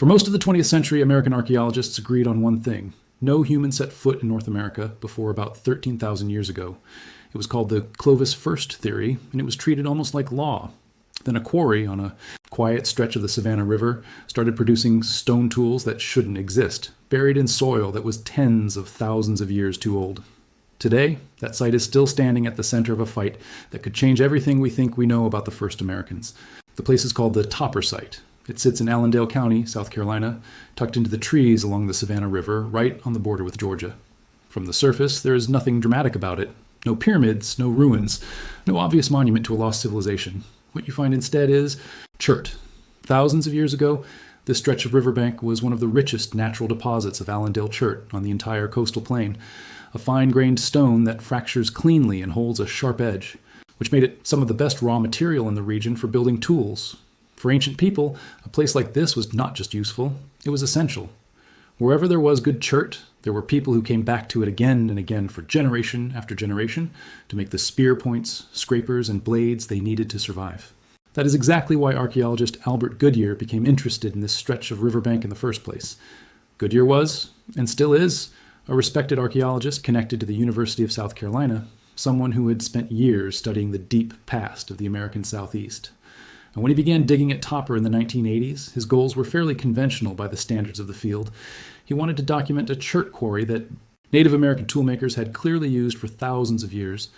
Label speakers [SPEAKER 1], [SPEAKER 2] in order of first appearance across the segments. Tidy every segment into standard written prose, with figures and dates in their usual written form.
[SPEAKER 1] For most of the 20th century, American archaeologists agreed on one thing. No human set foot in North America before about 13,000 years ago. It was called the Clovis first theory, and it was treated almost like law. Then a quarry on a quiet stretch of the Savannah River started producing stone tools that shouldn't exist, buried in soil that was tens of thousands of years too old. Today, that site is still standing at the center of a fight that could change everything we think we know about the first Americans. The place is called the Topper Site. It sits in Allendale County, South Carolina, tucked into the trees along the Savannah River, right on the border with Georgia. From the surface, there is nothing dramatic about it. No pyramids, no ruins, no obvious monument to a lost civilization. What you find instead is chert. Thousands of years ago, this stretch of riverbank was one of the richest natural deposits of Allendale chert on the entire coastal plain, a fine-grained stone that fractures cleanly and holds a sharp edge, which made it some of the best raw material in the region for building tools. For ancient people, a place like this was not just useful, it was essential. Wherever there was good chert, there were people who came back to it again and again for generation after generation to make the spear points, scrapers, and blades they needed to survive. That is exactly why archaeologist Albert Goodyear became interested in this stretch of riverbank in the first place. Goodyear was, and still is, a respected archaeologist connected to the University of South Carolina, someone who had spent years studying the deep past of the American Southeast. And when he began digging at Topper in the 1980s, his goals were fairly conventional by the standards of the field. He wanted to document a chert quarry that Native American toolmakers had clearly used for thousands of years.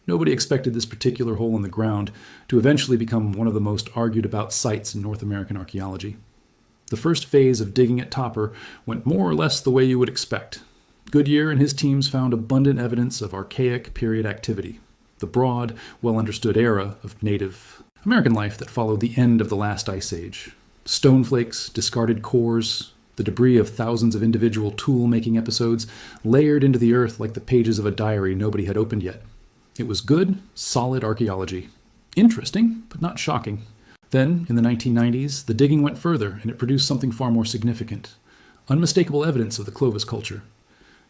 [SPEAKER 1] Nobody expected this particular hole in the ground to eventually become one of the most argued about sites in North American archaeology. The first phase of digging at Topper went more or less the way you would expect. Goodyear and his teams found abundant evidence of archaic period activity, the broad, well-understood era of Native American life that followed the end of the last ice age. Stone flakes, discarded cores, the debris of thousands of individual tool-making episodes layered into the earth like the pages of a diary nobody had opened yet. It was good, solid archaeology. Interesting, but not shocking. Then, in the 1990s, the digging went further, and it produced something far more significant. Unmistakable evidence of the Clovis culture.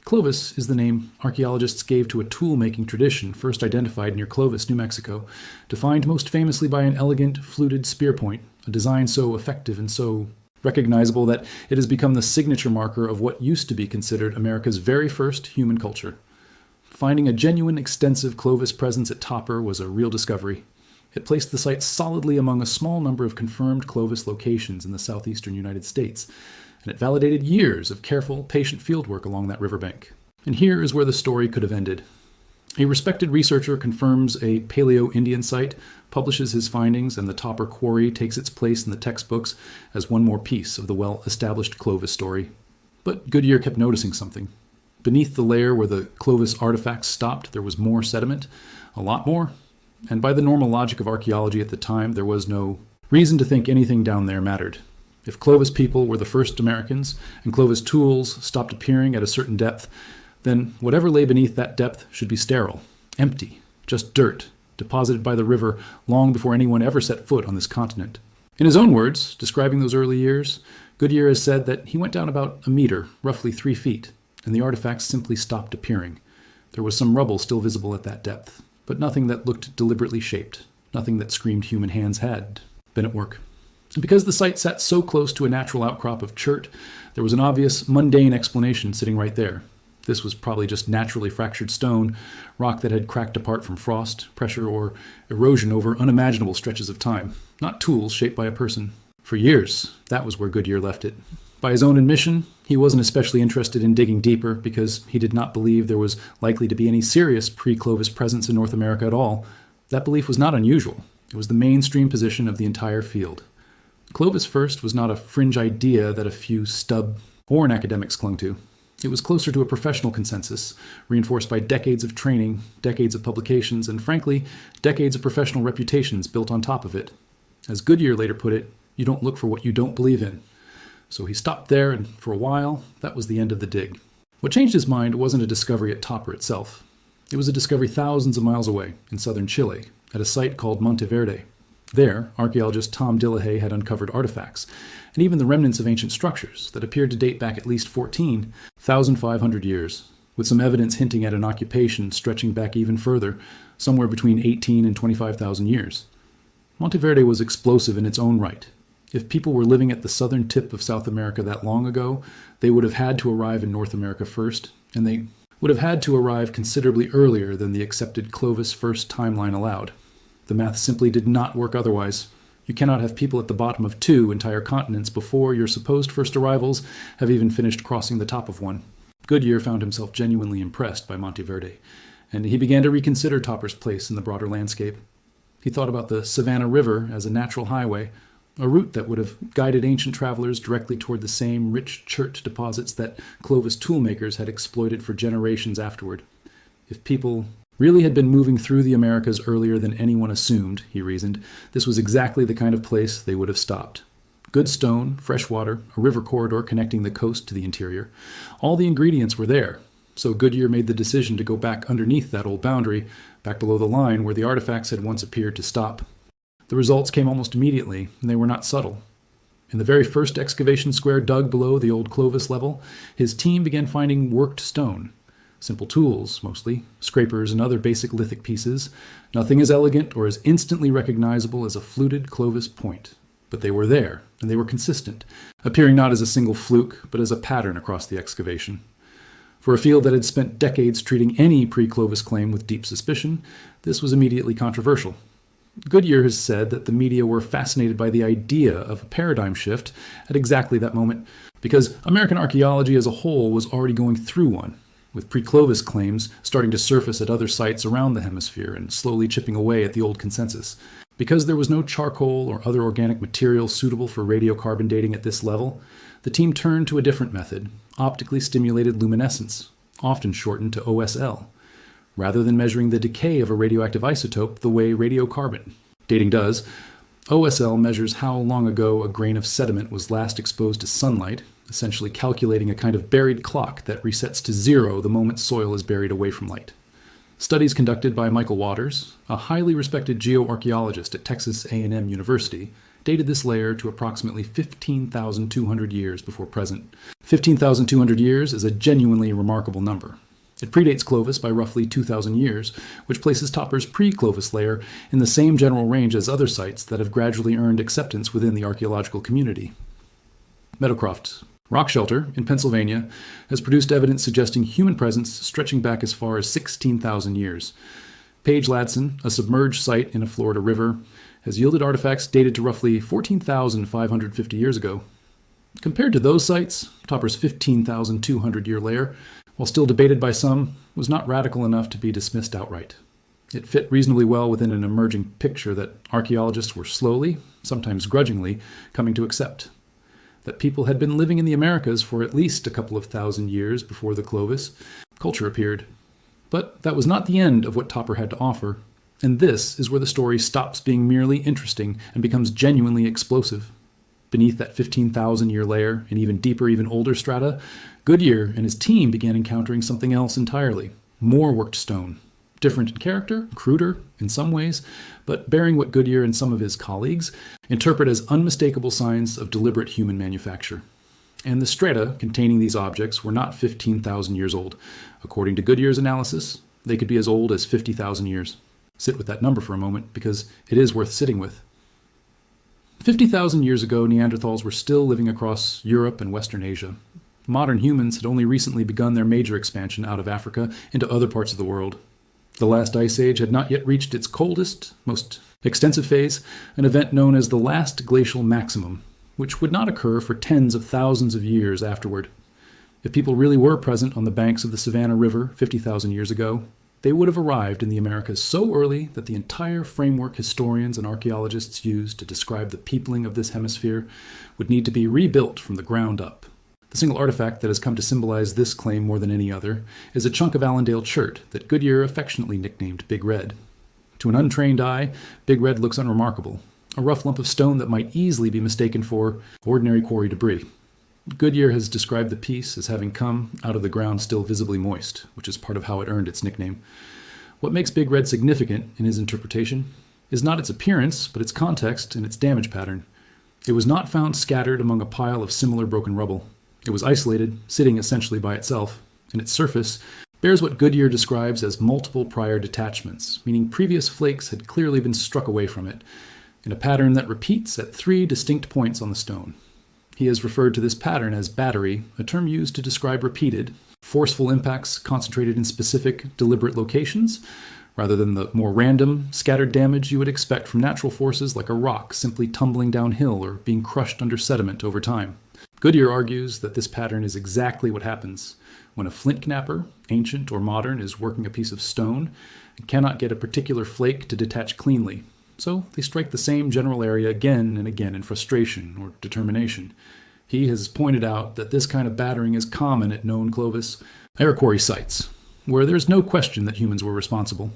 [SPEAKER 1] Clovis is the name archaeologists gave to a tool-making tradition first identified near Clovis, New Mexico, defined most famously by an elegant, fluted spear point, a design so effective and so recognizable that it has become the signature marker of what used to be considered America's very first human culture. Finding a genuine, extensive Clovis presence at Topper was a real discovery. It placed the site solidly among a small number of confirmed Clovis locations in the southeastern United States, and it validated years of careful, patient fieldwork along that riverbank. And here is where the story could have ended. A respected researcher confirms a Paleo-Indian site, publishes his findings, and the Topper quarry takes its place in the textbooks as one more piece of the well-established Clovis story. But Goodyear kept noticing something. Beneath the layer where the Clovis artifacts stopped, there was more sediment, a lot more. And by the normal logic of archaeology at the time, there was no reason to think anything down there mattered. If Clovis people were the first Americans, and Clovis tools stopped appearing at a certain depth, then whatever lay beneath that depth should be sterile, empty, just dirt, deposited by the river long before anyone ever set foot on this continent. In his own words, describing those early years, Goodyear has said that he went down about a meter, roughly 3 feet, and the artifacts simply stopped appearing. There was some rubble still visible at that depth, but nothing that looked deliberately shaped, nothing that screamed human hands had been at work. And because the site sat so close to a natural outcrop of chert, there was an obvious, mundane explanation sitting right there. This was probably just naturally fractured stone, rock that had cracked apart from frost, pressure, or erosion over unimaginable stretches of time, not tools shaped by a person. For years, that was where Goodyear left it. By his own admission, he wasn't especially interested in digging deeper because he did not believe there was likely to be any serious pre-Clovis presence in North America at all. That belief was not unusual. It was the mainstream position of the entire field. Clovis first was not a fringe idea that a few stub-born academics clung to. It was closer to a professional consensus, reinforced by decades of training, decades of publications, and frankly, decades of professional reputations built on top of it. As Goodyear later put it, you don't look for what you don't believe in. So he stopped there, and for a while, that was the end of the dig. What changed his mind wasn't a discovery at Topper itself. It was a discovery thousands of miles away, in southern Chile, at a site called Monteverde. There, archaeologist Tom Dillahay had uncovered artifacts, and even the remnants of ancient structures that appeared to date back at least 14,500 years, with some evidence hinting at an occupation stretching back even further, somewhere between 18 and 25,000 years. Monteverde was explosive in its own right. If people were living at the southern tip of South America that long ago, they would have had to arrive in North America first, and they would have had to arrive considerably earlier than the accepted Clovis first timeline allowed. The math simply did not work otherwise. You cannot have people at the bottom of 2 entire continents before your supposed first arrivals have even finished crossing the top of one. Goodyear found himself genuinely impressed by Monteverde, and he began to reconsider Topper's place in the broader landscape. He thought about the Savannah River as a natural highway, a route that would have guided ancient travelers directly toward the same rich chert deposits that Clovis toolmakers had exploited for generations afterward. If people really had been moving through the Americas earlier than anyone assumed, he reasoned, this was exactly the kind of place they would have stopped. Good stone, fresh water, a river corridor connecting the coast to the interior. All the ingredients were there, so Goodyear made the decision to go back underneath that old boundary, back below the line where the artifacts had once appeared to stop. The results came almost immediately, and they were not subtle. In the very first excavation square dug below the old Clovis level, his team began finding worked stone. Simple tools, mostly, scrapers and other basic lithic pieces, nothing as elegant or as instantly recognizable as a fluted Clovis point. But they were there, and they were consistent, appearing not as a single fluke, but as a pattern across the excavation. For a field that had spent decades treating any pre-Clovis claim with deep suspicion, this was immediately controversial. Goodyear has said that the media were fascinated by the idea of a paradigm shift at exactly that moment, because American archaeology as a whole was already going through one, with pre-Clovis claims starting to surface at other sites around the hemisphere and slowly chipping away at the old consensus. Because there was no charcoal or other organic material suitable for radiocarbon dating at this level, the team turned to a different method, optically stimulated luminescence, often shortened to OSL, rather than measuring the decay of a radioactive isotope the way radiocarbon dating does. OSL measures how long ago a grain of sediment was last exposed to sunlight, essentially calculating a kind of buried clock that resets to 0 the moment soil is buried away from light. Studies conducted by Michael Waters, a highly respected geoarchaeologist at Texas A&M University, dated this layer to approximately 15,200 years before present. 15,200 years is a genuinely remarkable number. It predates Clovis by roughly 2,000 years, which places Topper's pre-Clovis layer in the same general range as other sites that have gradually earned acceptance within the archaeological community. Meadowcroft Rock Shelter in Pennsylvania has produced evidence suggesting human presence stretching back as far as 16,000 years. Page Ladson, a submerged site in a Florida river, has yielded artifacts dated to roughly 14,550 years ago. Compared to those sites, Topper's 15,200-year layer, while still debated by some, was not radical enough to be dismissed outright. It fit reasonably well within an emerging picture that archaeologists were slowly, sometimes grudgingly, coming to accept. That people had been living in the Americas for at least a couple of thousand years before the Clovis culture appeared. But that was not the end of what Topper had to offer, and this is where the story stops being merely interesting and becomes genuinely explosive. Beneath that 15,000-year layer, and even deeper, even older strata, Goodyear and his team began encountering something else entirely. More worked stone. Different in character, cruder in some ways, but bearing what Goodyear and some of his colleagues interpret as unmistakable signs of deliberate human manufacture. And the strata containing these objects were not 15,000 years old. According to Goodyear's analysis, they could be as old as 50,000 years. Sit with that number for a moment, because it is worth sitting with. 50,000 years ago, Neanderthals were still living across Europe and Western Asia. Modern humans had only recently begun their major expansion out of Africa into other parts of the world. The last ice age had not yet reached its coldest, most extensive phase, an event known as the last glacial maximum, which would not occur for tens of thousands of years afterward. If people really were present on the banks of the Savannah River 50,000 years ago, they would have arrived in the Americas so early that the entire framework historians and archaeologists use to describe the peopling of this hemisphere would need to be rebuilt from the ground up. The single artifact that has come to symbolize this claim more than any other is a chunk of Allendale chert that Goodyear affectionately nicknamed Big Red. To an untrained eye, Big Red looks unremarkable, a rough lump of stone that might easily be mistaken for ordinary quarry debris. Goodyear has described the piece as having come out of the ground still visibly moist, which is part of how it earned its nickname. What makes Big Red significant in his interpretation is not its appearance, but its context and its damage pattern. It was not found scattered among a pile of similar broken rubble. It was isolated, sitting essentially by itself, and its surface bears what Goodyear describes as multiple prior detachments, meaning previous flakes had clearly been struck away from it. in a pattern that repeats at 3 distinct points on the stone. He has referred to this pattern as battery, a term used to describe repeated, forceful impacts concentrated in specific, deliberate locations, rather than the more random, scattered damage you would expect from natural forces like a rock simply tumbling downhill or being crushed under sediment over time. Goodyear argues that this pattern is exactly what happens when a flint knapper, ancient or modern, is working a piece of stone and cannot get a particular flake to detach cleanly. So they strike the same general area again and again in frustration or determination. He has pointed out that this kind of battering is common at known Clovis quarry sites, where there is no question that humans were responsible.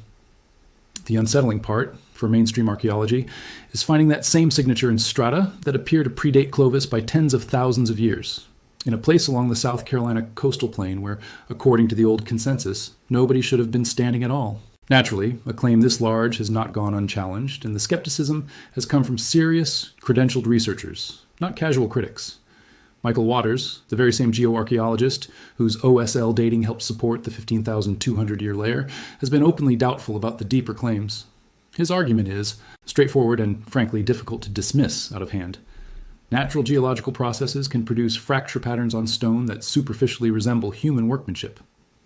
[SPEAKER 1] The unsettling part, for mainstream archaeology, is finding that same signature in strata that appear to predate Clovis by tens of thousands of years, in a place along the South Carolina coastal plain where, according to the old consensus, nobody should have been standing at all. Naturally, a claim this large has not gone unchallenged, and the skepticism has come from serious, credentialed researchers, not casual critics. Michael Waters, the very same geoarchaeologist whose OSL dating helped support the 15,200-year layer, has been openly doubtful about the deeper claims. His argument is straightforward and, frankly, difficult to dismiss out of hand. Natural geological processes can produce fracture patterns on stone that superficially resemble human workmanship.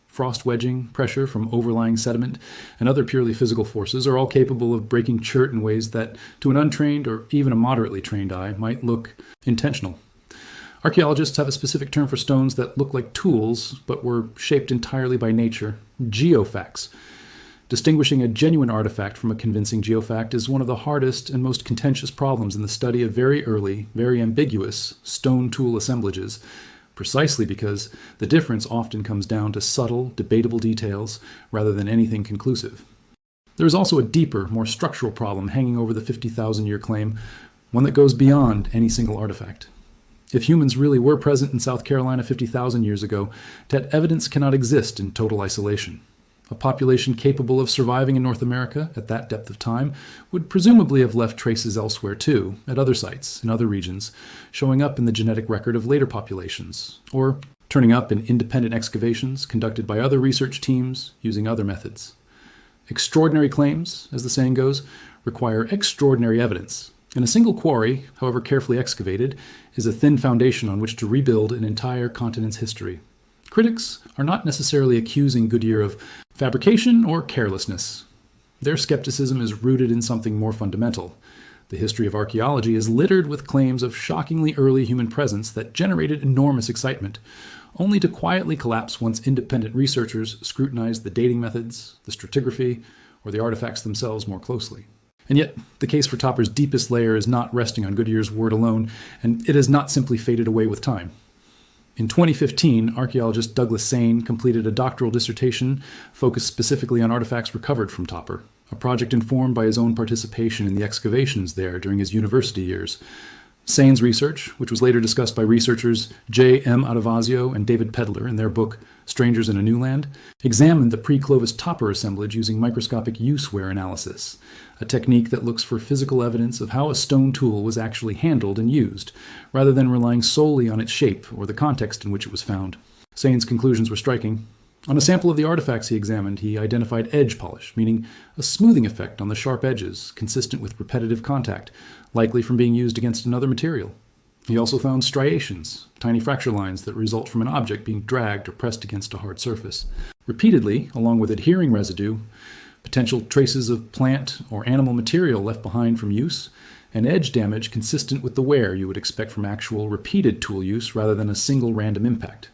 [SPEAKER 1] Frost wedging, pressure from overlying sediment, and other purely physical forces are all capable of breaking chert in ways that, to an untrained or even a moderately trained eye, might look intentional. Archaeologists have a specific term for stones that look like tools, but were shaped entirely by nature: geofacts. Distinguishing a genuine artifact from a convincing geofact is one of the hardest and most contentious problems in the study of very early, very ambiguous stone tool assemblages, precisely because the difference often comes down to subtle, debatable details rather than anything conclusive. There is also a deeper, more structural problem hanging over the 50,000-year claim, one that goes beyond any single artifact. If humans really were present in South Carolina 50,000 years ago, that evidence cannot exist in total isolation. A population capable of surviving in North America at that depth of time would presumably have left traces elsewhere too, at other sites, in other regions, showing up in the genetic record of later populations, or turning up in independent excavations conducted by other research teams using other methods. Extraordinary claims, as the saying goes, require extraordinary evidence. And a single quarry, however carefully excavated, is a thin foundation on which to rebuild an entire continent's history. Critics are not necessarily accusing Goodyear of fabrication or carelessness. Their skepticism is rooted in something more fundamental. The history of archaeology is littered with claims of shockingly early human presence that generated enormous excitement, only to quietly collapse once independent researchers scrutinized the dating methods, the stratigraphy, or the artifacts themselves more closely. And yet, the case for Topper's deepest layer is not resting on Goodyear's word alone, and it has not simply faded away with time. In 2015, archaeologist Douglas Sain completed a doctoral dissertation focused specifically on artifacts recovered from Topper, a project informed by his own participation in the excavations there during his university years. Sain's research, which was later discussed by researchers J. M. Adavazio and David Pedler in their book Strangers in a New Land, examined the pre-Clovis Topper assemblage using microscopic use-wear analysis, a technique that looks for physical evidence of how a stone tool was actually handled and used, rather than relying solely on its shape or the context in which it was found. Sain's conclusions were striking. On a sample of the artifacts he examined, he identified edge polish, meaning a smoothing effect on the sharp edges, consistent with repetitive contact, likely from being used against another material. He also found striations, tiny fracture lines that result from an object being dragged or pressed against a hard surface. Repeatedly, along with adhering residue, potential traces of plant or animal material left behind from use, and edge damage consistent with the wear you would expect from actual repeated tool use rather than a single random impact.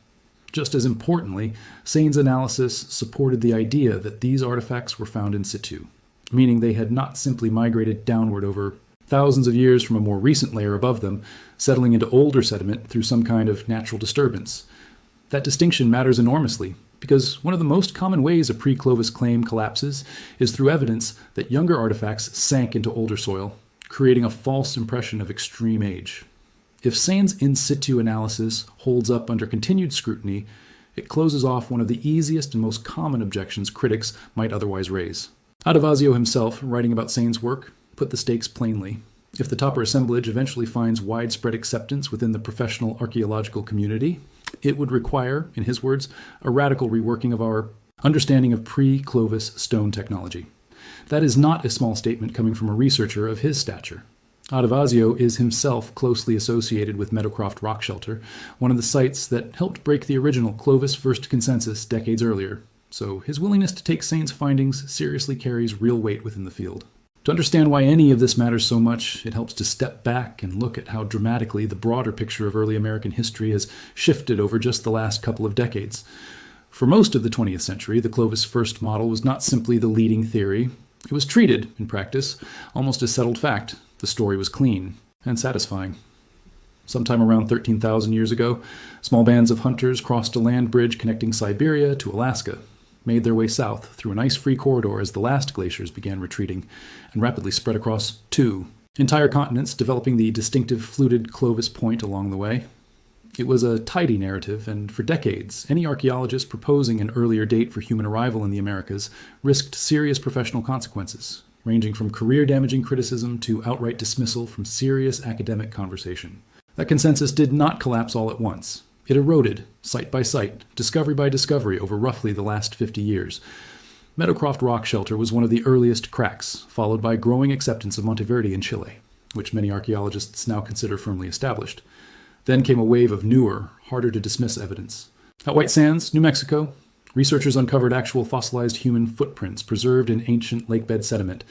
[SPEAKER 1] Just as importantly, Sain's analysis supported the idea that these artifacts were found in situ, meaning they had not simply migrated downward over thousands of years from a more recent layer above them, settling into older sediment through some kind of natural disturbance. That distinction matters enormously, because one of the most common ways a pre-Clovis claim collapses is through evidence that younger artifacts sank into older soil, creating a false impression of extreme age. If Sain's in situ analysis holds up under continued scrutiny, it closes off one of the easiest and most common objections critics might otherwise raise. Adavazio himself, writing about Sain's work, put the stakes plainly. If the Topper assemblage eventually finds widespread acceptance within the professional archaeological community, it would require, in his words, a radical reworking of our understanding of pre-Clovis stone technology. That is not a small statement coming from a researcher of his stature. Adavasio is himself closely associated with Meadowcroft Rock Shelter, one of the sites that helped break the original Clovis First Consensus decades earlier, so his willingness to take Saint's findings seriously carries real weight within the field. To understand why any of this matters so much, it helps to step back and look at how dramatically the broader picture of early American history has shifted over just the last couple of decades. For most of the 20th century, the Clovis First model was not simply the leading theory. It was treated, in practice, almost as settled fact. The story was clean and satisfying. Sometime around 13,000 years ago, small bands of hunters crossed a land bridge connecting Siberia to Alaska, made their way south through an ice-free corridor as the last glaciers began retreating, and rapidly spread across two entire continents, developing the distinctive fluted Clovis Point along the way. It was a tidy narrative, and for decades, any archaeologist proposing an earlier date for human arrival in the Americas risked serious professional consequences, ranging from career-damaging criticism to outright dismissal from serious academic conversation. That consensus did not collapse all at once. It eroded, site by site, discovery by discovery, over roughly the last 50 years. Meadowcroft Rock Shelter was one of the earliest cracks, followed by growing acceptance of Monteverde in Chile, which many archaeologists now consider firmly established. Then came a wave of newer, harder-to-dismiss evidence. At White Sands, New Mexico, researchers uncovered actual fossilized human footprints preserved in ancient lakebed sediment,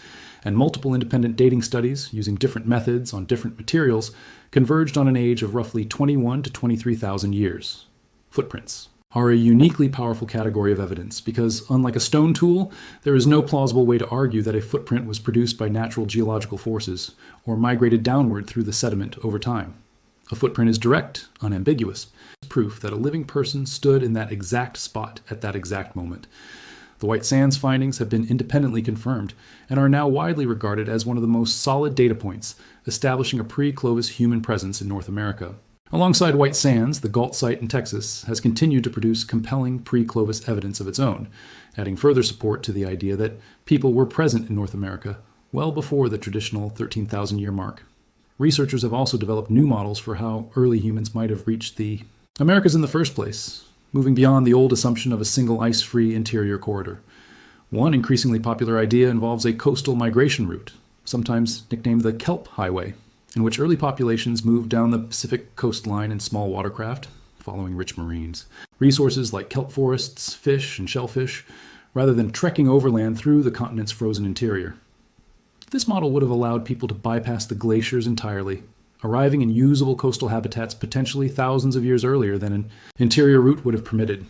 [SPEAKER 1] and multiple independent dating studies, using different methods on different materials, converged on an age of roughly 21 to 23,000 years. Footprints are a uniquely powerful category of evidence because, unlike a stone tool, there is no plausible way to argue that a footprint was produced by natural geological forces or migrated downward through the sediment over time. A footprint is direct, unambiguous, proof that a living person stood in that exact spot at that exact moment. The White Sands findings have been independently confirmed and are now widely regarded as one of the most solid data points establishing a pre-Clovis human presence in North America. Alongside White Sands, the Galt site in Texas has continued to produce compelling pre-Clovis evidence of its own, adding further support to the idea that people were present in North America well before the traditional 13,000-year mark. Researchers have also developed new models for how early humans might have reached the Americas in the first place, moving beyond the old assumption of a single ice-free interior corridor. One increasingly popular idea involves a coastal migration route, sometimes nicknamed the Kelp Highway, in which early populations moved down the Pacific coastline in small watercraft, following rich marines, resources like kelp forests, fish, and shellfish, rather than trekking overland through the continent's frozen interior. This model would have allowed people to bypass the glaciers entirely, arriving in usable coastal habitats potentially thousands of years earlier than an interior route would have permitted.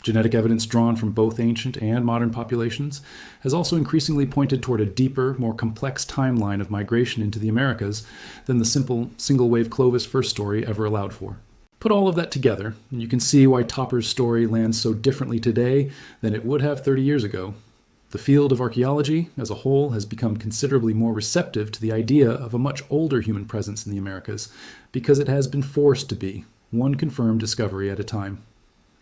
[SPEAKER 1] Genetic evidence drawn from both ancient and modern populations has also increasingly pointed toward a deeper, more complex timeline of migration into the Americas than the simple single-wave Clovis first story ever allowed for. Put all of that together, and you can see why Topper's story lands so differently today than it would have 30 years ago. The field of archaeology, as a whole, has become considerably more receptive to the idea of a much older human presence in the Americas because it has been forced to be, one confirmed discovery at a time.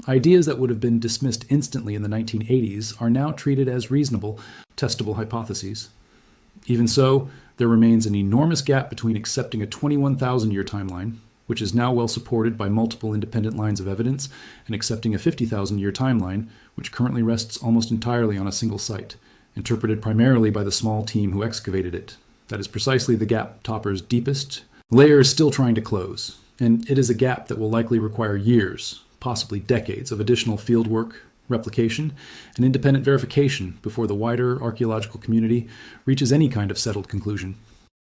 [SPEAKER 1] Ideas that would have been dismissed instantly in the 1980s are now treated as reasonable, testable hypotheses. Even so, there remains an enormous gap between accepting a 21,000-year timeline, which is now well supported by multiple independent lines of evidence, and accepting a 50,000-year timeline, which currently rests almost entirely on a single site, interpreted primarily by the small team who excavated it. That is precisely the gap Topper's deepest layer is still trying to close, and it is a gap that will likely require years, possibly decades, of additional fieldwork, replication, and independent verification before the wider archaeological community reaches any kind of settled conclusion.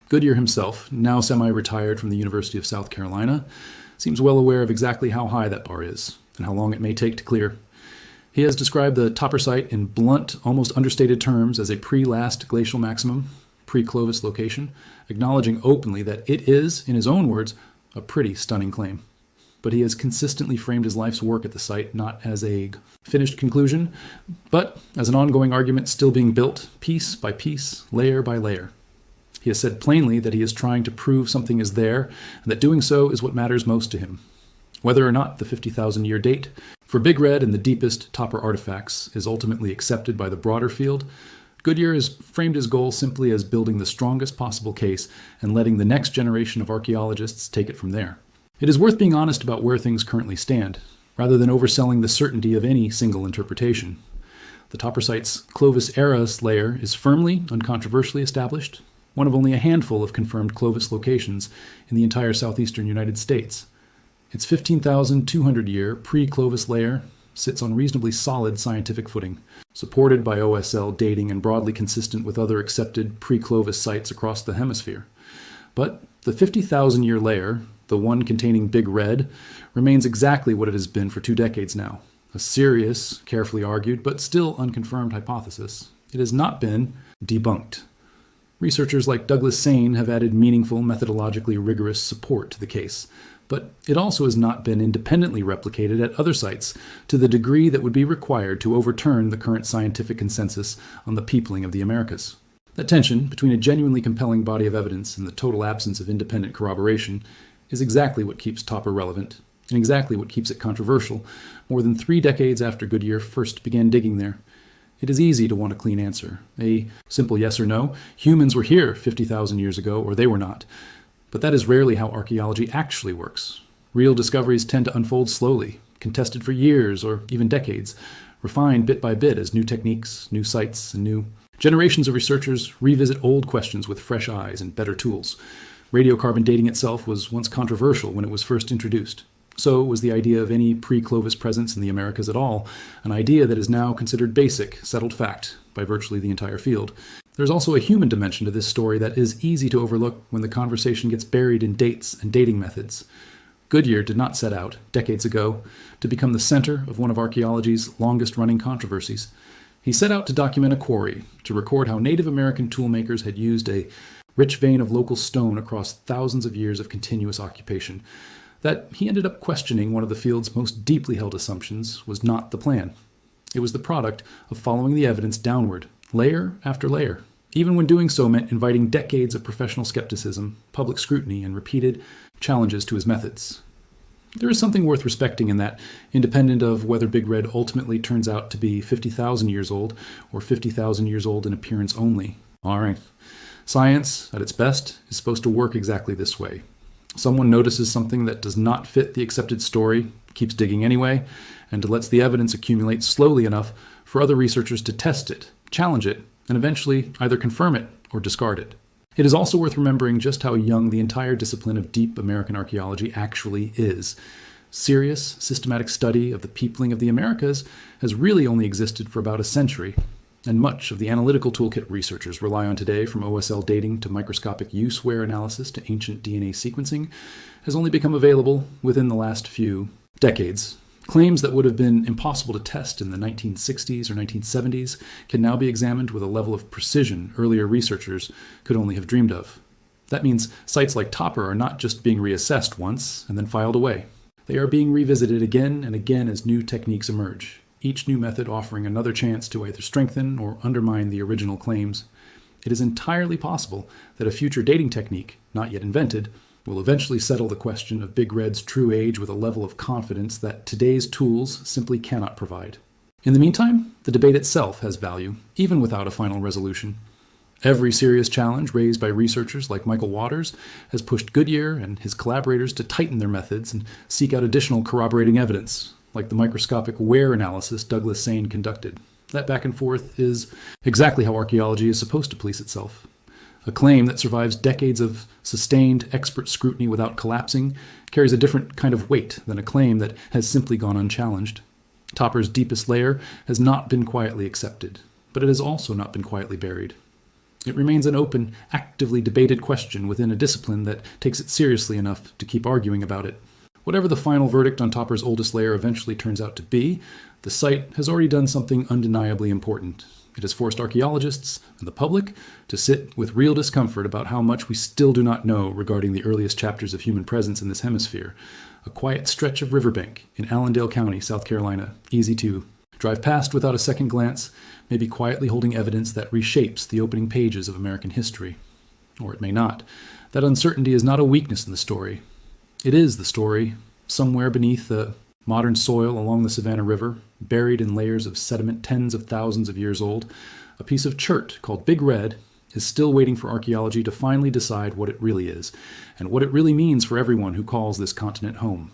[SPEAKER 1] Goodyear himself, now semi-retired from the University of South Carolina, seems well aware of exactly how high that bar is and how long it may take to clear. He has described the Topper site in blunt, almost understated terms as a pre-last glacial maximum, pre-Clovis location, acknowledging openly that it is, in his own words, a pretty stunning claim. But he has consistently framed his life's work at the site not as a finished conclusion, but as an ongoing argument still being built, piece by piece, layer by layer. He has said plainly that he is trying to prove something is there, and that doing so is what matters most to him. Whether or not the 50,000-year date for Big Red and the deepest Topper artifacts is ultimately accepted by the broader field, Goodyear has framed his goal simply as building the strongest possible case and letting the next generation of archaeologists take it from there. It is worth being honest about where things currently stand, rather than overselling the certainty of any single interpretation. The Topper site's Clovis era layer is firmly, uncontroversially established. one of only a handful of confirmed Clovis locations in the entire southeastern United States. Its 15,200-year pre-Clovis layer sits on reasonably solid scientific footing, supported by OSL dating and broadly consistent with other accepted pre-Clovis sites across the hemisphere. But the 50,000-year layer, the one containing Big Red, remains exactly what it has been for 2 decades now. A serious, carefully argued, but still unconfirmed hypothesis. It has not been debunked. Researchers like Douglas Sain have added meaningful, methodologically rigorous support to the case, but it also has not been independently replicated at other sites to the degree that would be required to overturn the current scientific consensus on the peopling of the Americas. That tension between a genuinely compelling body of evidence and the total absence of independent corroboration is exactly what keeps Topper relevant, and exactly what keeps it controversial more than 3 decades after Goodyear first began digging there. It is easy to want a clean answer, a simple yes or no. Humans were here 50,000 years ago, or they were not. But that is rarely how archaeology actually works. Real discoveries tend to unfold slowly, contested for years or even decades, refined bit by bit as new techniques, new sites, and new generations of researchers revisit old questions with fresh eyes and better tools. Radiocarbon dating itself was once controversial when it was first introduced. So was the idea of any pre-Clovis presence in the Americas at all, an idea that is now considered basic, settled fact by virtually the entire field. There's also a human dimension to this story that is easy to overlook when the conversation gets buried in dates and dating methods. Goodyear did not set out, decades ago, to become the center of one of archaeology's longest-running controversies. He set out to document a quarry, to record how Native American toolmakers had used a rich vein of local stone across thousands of years of continuous occupation. That he ended up questioning one of the field's most deeply held assumptions was not the plan. It was the product of following the evidence downward, layer after layer, even when doing so meant inviting decades of professional skepticism, public scrutiny, and repeated challenges to his methods. There is something worth respecting in that, independent of whether Big Red ultimately turns out to be 50,000 years old or 50,000 years old in appearance only. All right. Science, at its best, is supposed to work exactly this way. Someone notices something that does not fit the accepted story, keeps digging anyway, and lets the evidence accumulate slowly enough for other researchers to test it, challenge it, and eventually either confirm it or discard it. It is also worth remembering just how young the entire discipline of deep American archaeology actually is. Serious, systematic study of the peopling of the Americas has really only existed for about a century, and much of the analytical toolkit researchers rely on today, from OSL dating to microscopic use-wear analysis to ancient DNA sequencing, has only become available within the last few decades. Claims that would have been impossible to test in the 1960s or 1970s can now be examined with a level of precision earlier researchers could only have dreamed of. That means sites like Topper are not just being reassessed once and then filed away. They are being revisited again and again as new techniques emerge, each new method offering another chance to either strengthen or undermine the original claims. It is entirely possible that a future dating technique, not yet invented, will eventually settle the question of Big Red's true age with a level of confidence that today's tools simply cannot provide. In the meantime, the debate itself has value, even without a final resolution. Every serious challenge raised by researchers like Michael Waters has pushed Goodyear and his collaborators to tighten their methods and seek out additional corroborating evidence, like the microscopic wear analysis Douglas Sain conducted. That back and forth is exactly how archaeology is supposed to police itself. A claim that survives decades of sustained expert scrutiny without collapsing carries a different kind of weight than a claim that has simply gone unchallenged. Topper's deepest layer has not been quietly accepted, but it has also not been quietly buried. It remains an open, actively debated question within a discipline that takes it seriously enough to keep arguing about it. Whatever the final verdict on Topper's oldest layer eventually turns out to be, the site has already done something undeniably important. It has forced archaeologists and the public to sit with real discomfort about how much we still do not know regarding the earliest chapters of human presence in this hemisphere. A quiet stretch of Riverbank in Allendale County, South Carolina, easy to drive past without a second glance, maybe quietly holding evidence that reshapes the opening pages of American history. Or it may not. That uncertainty is not a weakness in the story. It is the story, somewhere beneath the modern soil along the Savannah River, buried in layers of sediment tens of thousands of years old. A piece of chert called Big Red is still waiting for archaeology to finally decide what it really is, and what it really means for everyone who calls this continent home.